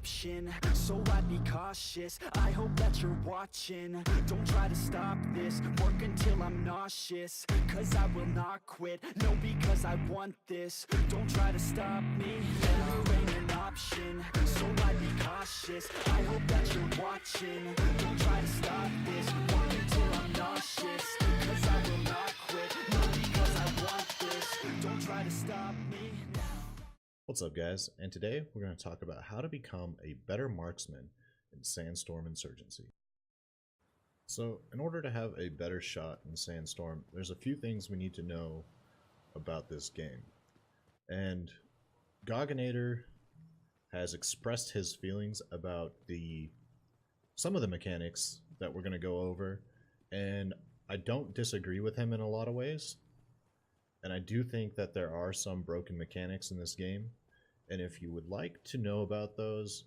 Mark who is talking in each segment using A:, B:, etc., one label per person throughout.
A: option, so I'd be cautious. I hope that you're watching. Don't try to stop this, work until I'm nauseous, cause I will not quit, no, because I want this. Don't try to stop me, failure ain't an option, so I'd be cautious. I hope that you're watching. Don't try to stop this, work until I'm nauseous, cause I will not quit, no, because I want this. Don't try to stop me now.
B: What's up, guys? And today we're going to talk about how to become a better marksman in Sandstorm Insurgency. So in order to have a better shot in Sandstorm, there's a few things we need to know about this game. And Goggenator has expressed his feelings about some of the mechanics that we're going to go over, and I don't disagree with him in a lot of ways. And I do think that there are some broken mechanics in this game. And if you would like to know about those,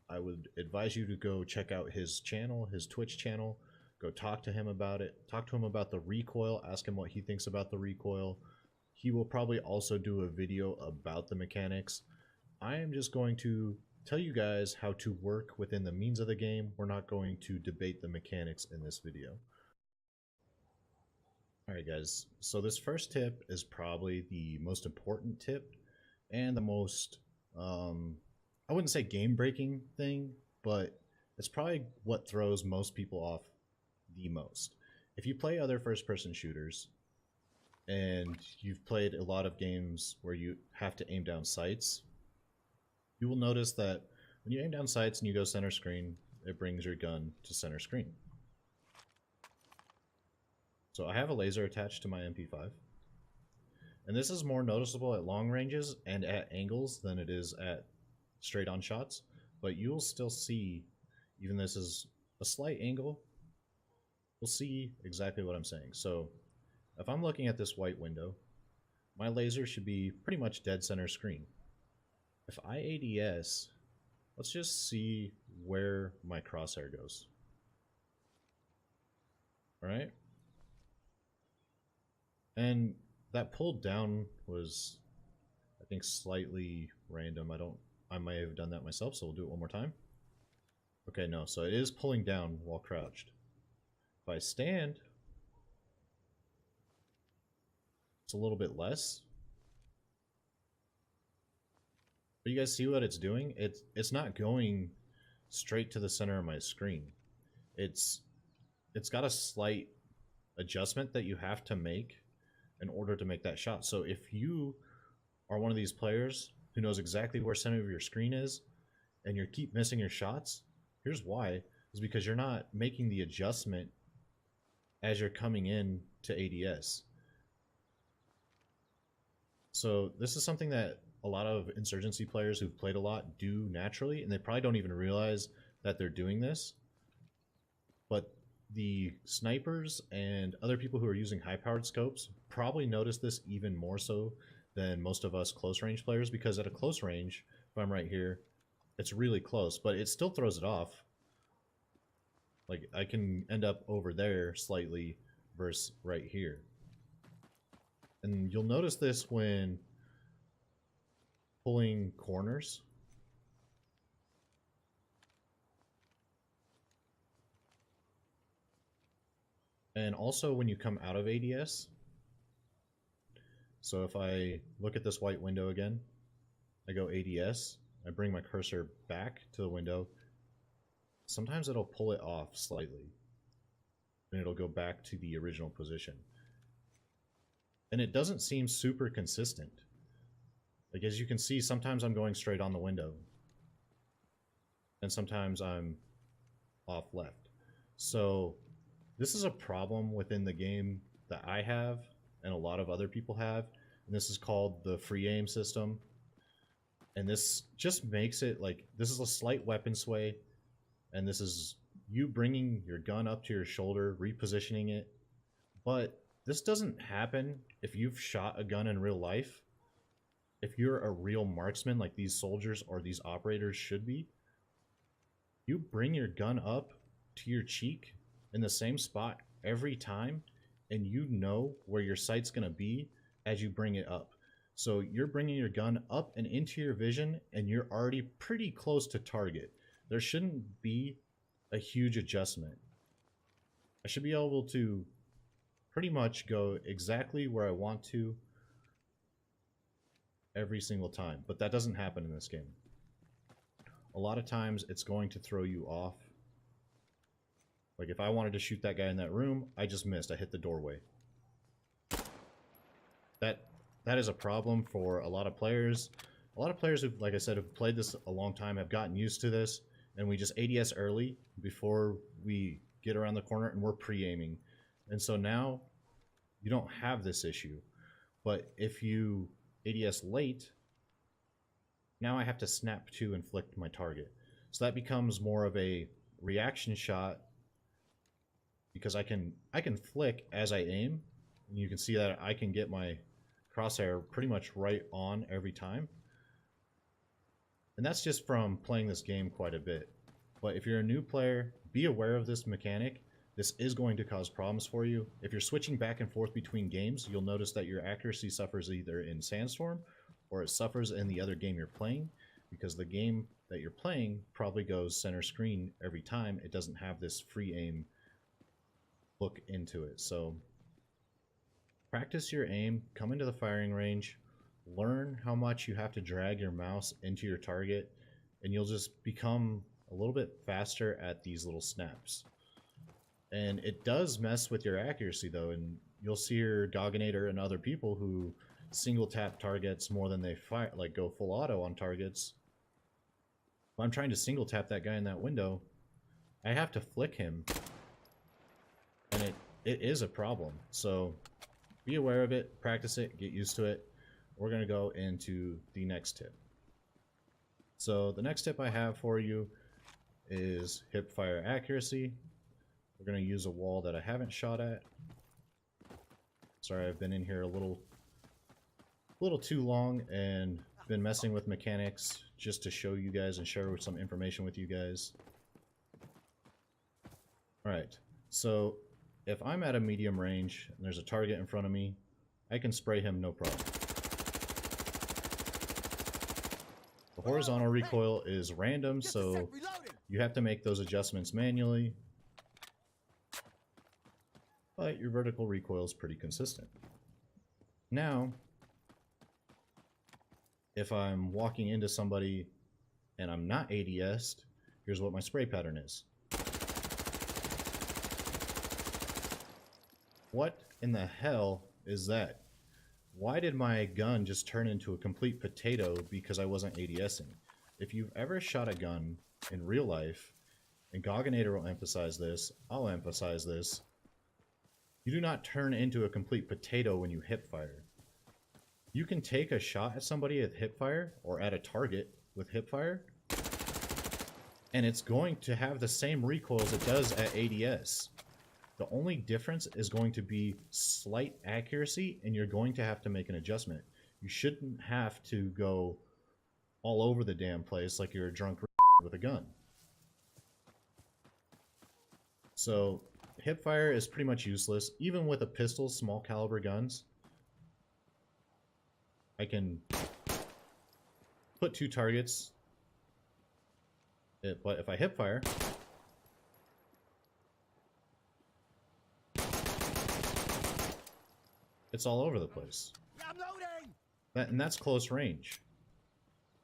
B: I would advise you to go check out his channel, his Twitch channel. Go talk to him about it. Talk to him about the recoil. Ask him what he thinks about the recoil. He will probably also do a video about the mechanics. I am just going to tell you guys how to work within the means of the game. We're not going to debate the mechanics in this video. Alright guys, so this first tip is probably the most important tip and the most, I wouldn't say game-breaking thing, but it's probably what throws most people off the most. If you play other first-person shooters, and you've played a lot of games where you have to aim down sights, you will notice that when you aim down sights and you go center screen, it brings your gun to center screen. So I have a laser attached to my MP5, and this is more noticeable at long ranges and at angles than it is at straight on shots, but you'll still see, even this is a slight angle, you'll see exactly what I'm saying. So if I'm looking at this white window, my laser should be pretty much dead center screen. If I ADS, let's just see where my crosshair goes. Alright? And that pulled down was, I think, slightly random. I may have done that myself, so we'll do it one more time. Okay, no, so it is pulling down while crouched. If I stand, it's a little bit less. But you guys see what it's doing? It's not going straight to the center of my screen. It's got a slight adjustment that you have to make in order to make that shot. So if you are one of these players who knows exactly where center of your screen is and you keep missing your shots, here's why. Is because you're not making the adjustment as you're coming in to ADS. So this is something that a lot of insurgency players who've played a lot do naturally, and they probably don't even realize that they're doing this. But the snipers and other people who are using high-powered scopes probably notice this even more so than most of us close-range players, because at a close range, if I'm right here, it's really close, but it still throws it off. Like, I can end up over there slightly versus right here. And you'll notice this when pulling corners. And also when you come out of ADS. So if I look at this white window again, I go ADS, I bring my cursor back to the window, sometimes it'll pull it off slightly, and it'll go back to the original position. And it doesn't seem super consistent. Like, as you can see, sometimes I'm going straight on the window, and sometimes I'm off left. So this is a problem within the game that I have and a lot of other people have, and this is called the free aim system. And this just makes it like, this is a slight weapon sway, and this is you bringing your gun up to your shoulder, repositioning it. But this doesn't happen if you've shot a gun in real life. If you're a real marksman like these soldiers or these operators should be, you bring your gun up to your cheek in the same spot every time, and you know where your sight's going to be as you bring it up. So you're bringing your gun up and into your vision, and you're already pretty close to target. There shouldn't be a huge adjustment. I should be able to pretty much go exactly where I want to every single time, but that doesn't happen in this game. A lot of times it's going to throw you off. Like if I wanted to shoot that guy in that room, I just missed. I hit the doorway. That is a problem for a lot of players. A lot of players who, like I said, have played this a long time, have gotten used to this, and we just ADS early before we get around the corner, and we're pre-aiming. And so now you don't have this issue. But if you ADS late, now I have to snap to inflict my target. So that becomes more of a reaction shot, because I can flick as I aim, and you can see that I can get my crosshair pretty much right on every time. And that's just from playing this game quite a bit. But if you're a new player, be aware of this mechanic. This is going to cause problems for you. If you're switching back and forth between games, you'll notice that your accuracy suffers either in Sandstorm or it suffers in the other game you're playing, because the game that you're playing probably goes center screen every time. It doesn't have this free aim look into it. So practice your aim, come into the firing range, learn how much you have to drag your mouse into your target, and you'll just become a little bit faster at these little snaps. And it does mess with your accuracy though, and you'll see your Goggenator and other people who single tap targets more than they fire, like go full auto on targets. If I'm trying to single tap that guy in that window, I have to flick him, and it is a problem. So be aware of it, practice it, get used to it. We're going to go into the next tip. So the next tip I have for you is hip fire accuracy. We're going to use a wall that I haven't shot at. Sorry, I've been in here a little too long and been messing with mechanics just to show you guys and share some information with you guys. Alright, so if I'm at a medium range and there's a target in front of me, I can spray him no problem. The horizontal recoil is random, so you have to make those adjustments manually. But your vertical recoil is pretty consistent. Now, if I'm walking into somebody and I'm not ADS'd, here's what my spray pattern is. What in the hell is that? Why did my gun just turn into a complete potato because I wasn't ADSing? If you've ever shot a gun in real life, and Goggenator will emphasize this, I'll emphasize this, you do not turn into a complete potato when you hip fire. You can take a shot at somebody with hip fire, or at a target with hip fire, and it's going to have the same recoil as it does at ADS. The only difference is going to be slight accuracy, and you're going to have to make an adjustment. You shouldn't have to go all over the damn place like you're a drunk with a gun. So hip fire is pretty much useless. Even with a pistol, small caliber guns, I can put 2 targets, but if I hip fire, it's all over the place. And that's close range.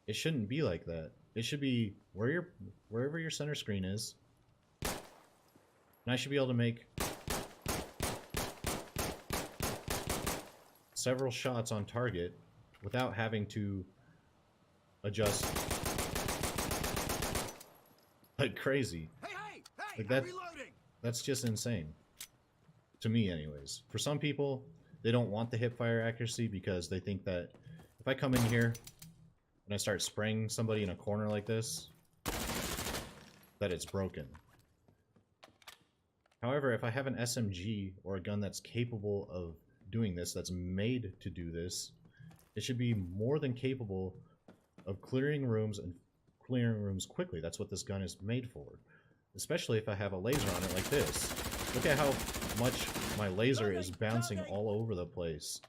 B: It shouldn't be like that. It should be wherever your center screen is. And I should be able to make several shots on target without having to adjust like crazy. Like that's just insane. To me anyways. For some people, they don't want the hip fire accuracy because they think that if I come in here and I start spraying somebody in a corner like this, that it's broken. However, if I have an SMG or a gun that's capable of doing this, that's made to do this, it should be more than capable of clearing rooms and clearing rooms quickly. That's what this gun is made for. Especially if I have a laser on it like this. Look at how much my laser is bouncing all over the place.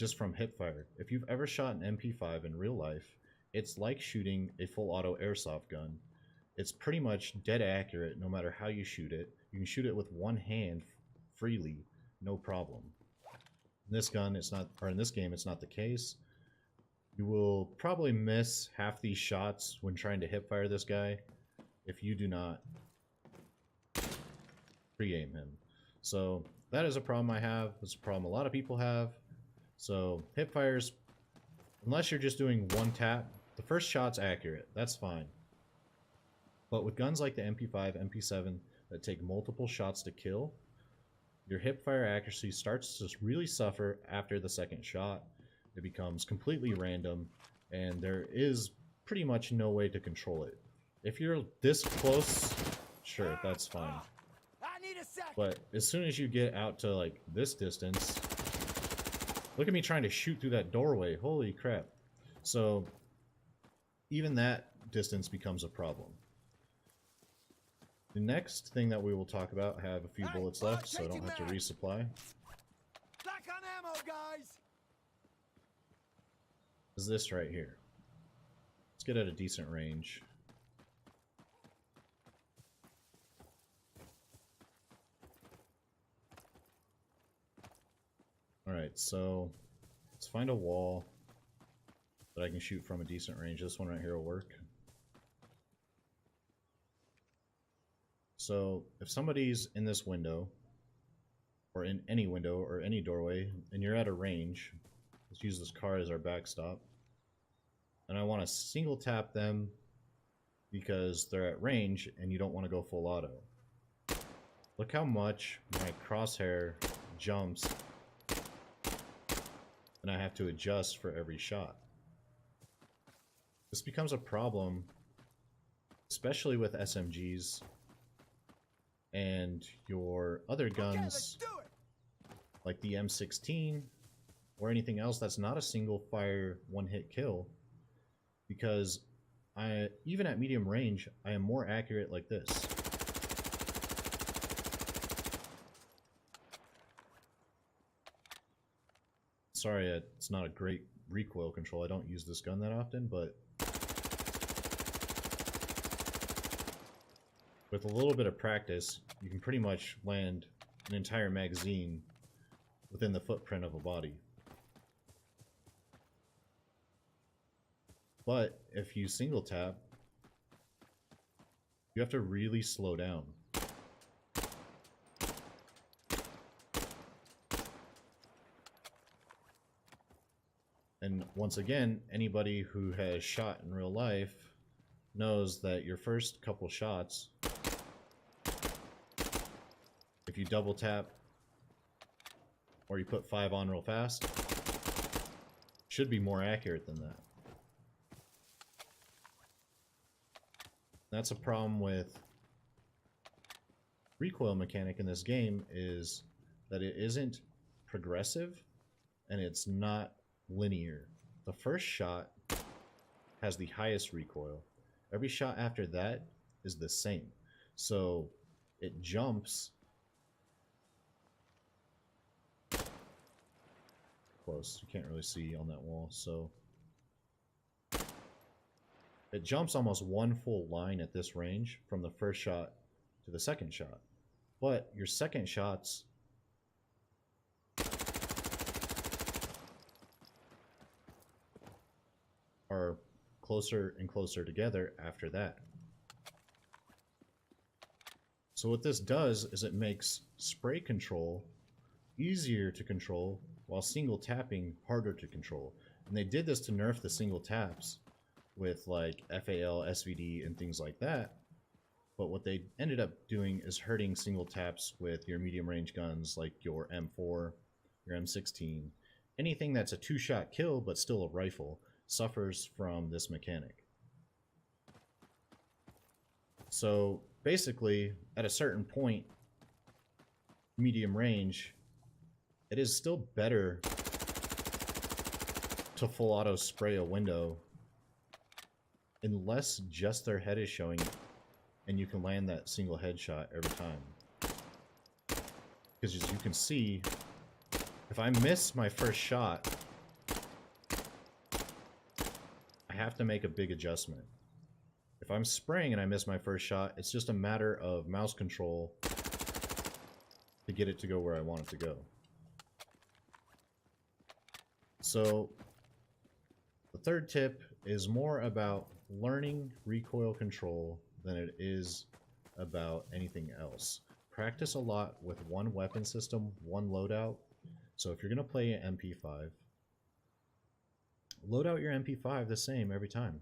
B: just from hipfire. If you've ever shot an MP5 in real life, it's like shooting a full auto airsoft gun. It's pretty much dead accurate no matter how you shoot it. You can shoot it with one hand freely, no problem. In this gun, it's not, or in this game, it's not the case. You will probably miss half these shots when trying to hipfire this guy if you do not pre-aim him. So that is a problem I have. It's a problem a lot of people have. So hipfires, unless you're just doing one tap, the first shot's accurate. That's fine. But with guns like the MP5, MP7 that take multiple shots to kill, your hipfire accuracy starts to really suffer after the second shot. It becomes completely random, and there is pretty much no way to control it. If you're this close, sure, that's fine. But as soon as you get out to like this distance, look at me trying to shoot through that doorway. Holy crap. So even that distance becomes a problem. The next thing that we will talk about, I have a few bullets left, so I don't have to resupply.
C: Back on ammo, guys.
B: Is this right here. Let's get at a decent range. Alright, so let's find a wall that I can shoot from a decent range. This one right here will work. So if somebody's in this window, or in any window or any doorway, and you're at a range, let's use this car as our backstop, and I want to single tap them because they're at range and you don't want to go full auto. Look how much my crosshair jumps and I have to adjust for every shot. This becomes a problem, especially with SMGs and your other guns, like the M16 or anything else that's not a single fire one-hit kill, because even at medium range, I am more accurate like this. Sorry, it's not a great recoil control. I don't use this gun that often, but with a little bit of practice, you can pretty much land an entire magazine within the footprint of a body. But if you single tap, you have to really slow down. And once again, anybody who has shot in real life knows that your first couple shots, if you double tap or you put 5 on real fast, should be more accurate than that. That's a problem with recoil mechanic in this game, is that it isn't progressive and it's not linear. The first shot has the highest recoil. Every shot after that is the same. So it jumps close. You can't really see on that wall, so it jumps almost one full line at this range from the first shot to the second shot. But your second shots are closer and closer together after that. So what this does is it makes spray control easier to control while single tapping harder to control. And they did this to nerf the single taps with like FAL, SVD, and things like that. But what they ended up doing is hurting single taps with your medium range guns like your M4, your M16. Anything that's a 2-shot kill but still a rifle suffers from this mechanic. So basically, at a certain point, medium range, it is still better to full auto spray a window unless just their head is showing and you can land that single headshot every time. Because as you can see, if I miss my first shot have to make a big adjustment. If I'm spraying and I miss my first shot, it's just a matter of mouse control to get it to go where I want it to go. So the third tip is more about learning recoil control than it is about anything else. Practice a lot with one weapon system, one loadout. So if you're going to play an MP5, load out your MP5 the same every time.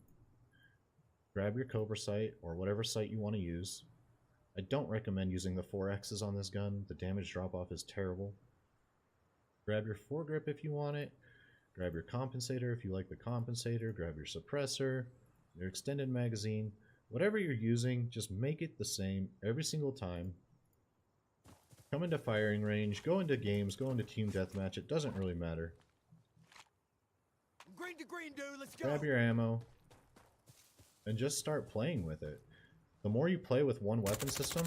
B: Grab your Cobra sight or whatever sight you want to use. I don't recommend using the 4X's on this gun. The damage drop-off is terrible. Grab your foregrip if you want it. Grab your compensator if you like the compensator. Grab your suppressor, your extended magazine. Whatever you're using, just make it the same every single time. Come into firing range, go into games, go into team deathmatch. It doesn't really matter.
C: Green to green, dude. Let's go.
B: Grab your ammo and just start playing with it. The more you play with one weapon system,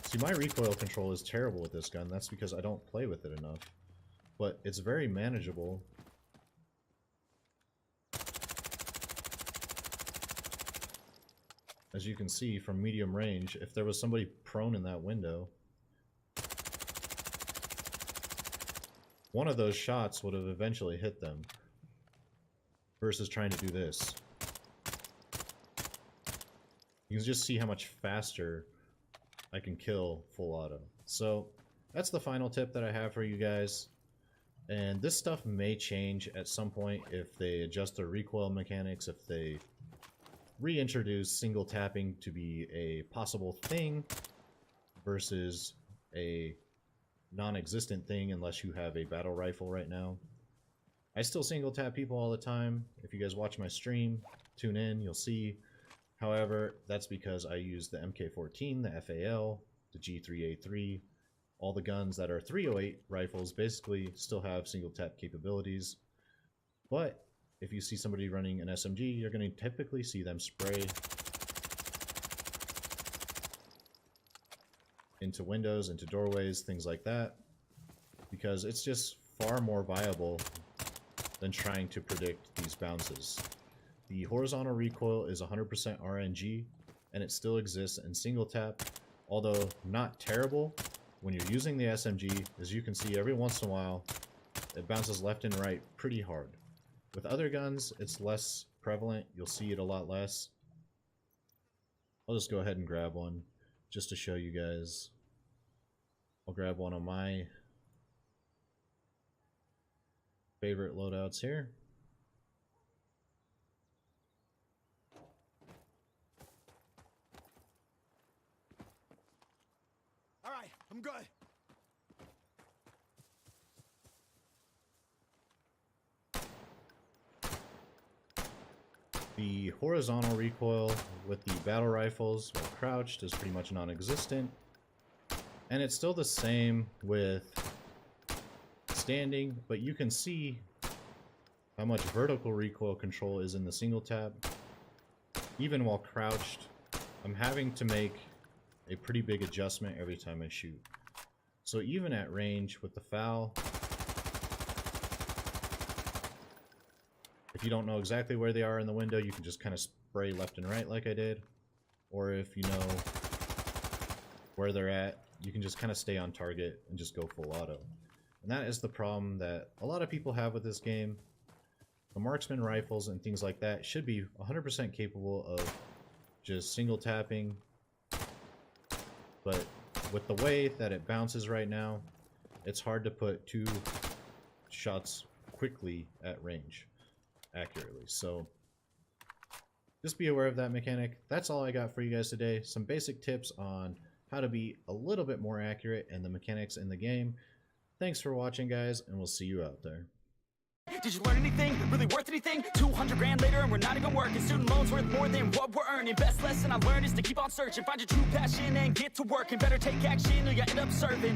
B: see, my recoil control is terrible with this gun. That's because I don't play with it enough, but it's very manageable. As you can see from medium range, if there was somebody prone in that window, one of those shots would have eventually hit them versus trying to do this. You can just see how much faster I can kill full auto. So that's the final tip that I have for you guys. And this stuff may change at some point if they adjust their recoil mechanics, if they reintroduce single tapping to be a possible thing versus a non-existent thing unless you have a battle rifle right now. I still single tap people all the time. If you guys watch my stream, tune in, you'll see. However, that's because I use the MK14, the FAL, the G3A3, all the guns that are 308 rifles basically still have single tap capabilities. But if you see somebody running an SMG, you're going to typically see them spray into windows, into doorways, things like that, because it's just far more viable than trying to predict these bounces. The horizontal recoil is 100% RNG, and it still exists in single tap, although not terrible when you're using the SMG. As you can see, every once in a while, it bounces left and right pretty hard. With other guns, it's less prevalent. You'll see it a lot less. I'll just go ahead and grab one just to show you guys. I'll grab one of my favorite loadouts here.
C: All right, I'm good.
B: The horizontal recoil with the battle rifles while crouched is pretty much non-existent. And it's still the same with standing, but you can see how much vertical recoil control is in the single tap. Even while crouched, I'm having to make a pretty big adjustment every time I shoot. So even at range with the FAL, if you don't know exactly where they are in the window, you can just kind of spray left and right like I did. Or if you know where they're at, you can just kind of stay on target and just go full auto. And that is the problem that a lot of people have with this game. The marksman rifles and things like that should be 100% capable of just single tapping. But with the way that it bounces right now, it's hard to put two shots quickly at range accurately. So just be aware of that mechanic. That's all I got for you guys today. Some basic tips on how to be a little bit more accurate in the mechanics in the game. Thanks for watching, guys, and we'll see you out there.
A: Did you learn anything? Really worth anything? 200 grand later and we're not even working. Student loans worth more than what we're earning. Best lesson I learned is to keep on searching. Find your true passion and get to work. And better take action or you end up serving.